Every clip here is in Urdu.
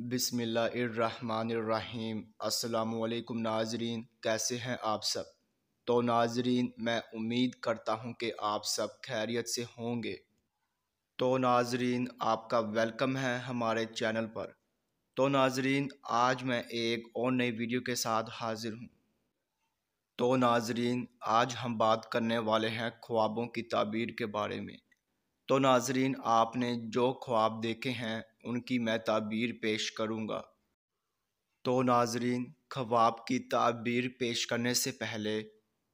بسم اللہ الرحمن الرحیم۔ السلام علیکم ناظرین، کیسے ہیں آپ سب؟ تو ناظرین، میں امید کرتا ہوں کہ آپ سب خیریت سے ہوں گے۔ تو ناظرین، آپ کا ویلکم ہے ہمارے چینل پر۔ تو ناظرین، آج میں ایک اور نئی ویڈیو کے ساتھ حاضر ہوں۔ تو ناظرین، آج ہم بات کرنے والے ہیں خوابوں کی تعبیر کے بارے میں۔ تو ناظرین، آپ نے جو خواب دیکھے ہیں ان کی میں تعبیر پیش کروں گا۔ تو ناظرین، خواب کی تعبیر پیش کرنے سے پہلے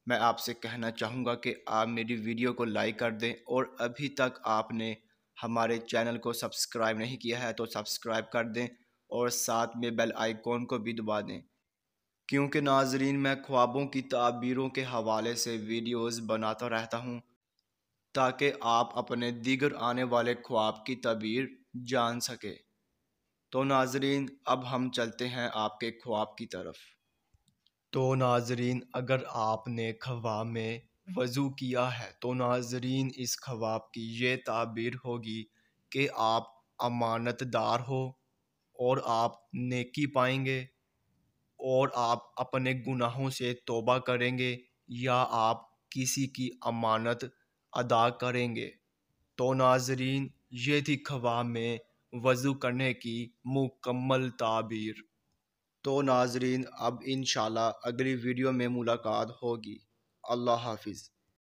میں آپ سے کہنا چاہوں گا کہ آپ میری ویڈیو کو لائک کر دیں، اور ابھی تک آپ نے ہمارے چینل کو سبسکرائب نہیں کیا ہے تو سبسکرائب کر دیں، اور ساتھ میں بیل آئیکن کو بھی دبا دیں، کیونکہ ناظرین میں خوابوں کی تعبیروں کے حوالے سے ویڈیوز بناتا رہتا ہوں تاکہ آپ اپنے دیگر آنے والے خواب کی تعبیر جان سکے۔ تو ناظرین، اب ہم چلتے ہیں آپ کے خواب کی طرف۔ تو ناظرین، اگر آپ نے خواب میں وضو کیا ہے تو ناظرین اس خواب کی یہ تعبیر ہوگی کہ آپ امانت دار ہو اور آپ نیکی پائیں گے، اور آپ اپنے گناہوں سے توبہ کریں گے، یا آپ کسی کی امانت ادا کریں گے۔ تو ناظرین، یہ تھی خواب میں وضو کرنے کی مکمل تعبیر۔ تو ناظرین، اب انشاءاللہ اگلی ویڈیو میں ملاقات ہوگی۔ اللہ حافظ۔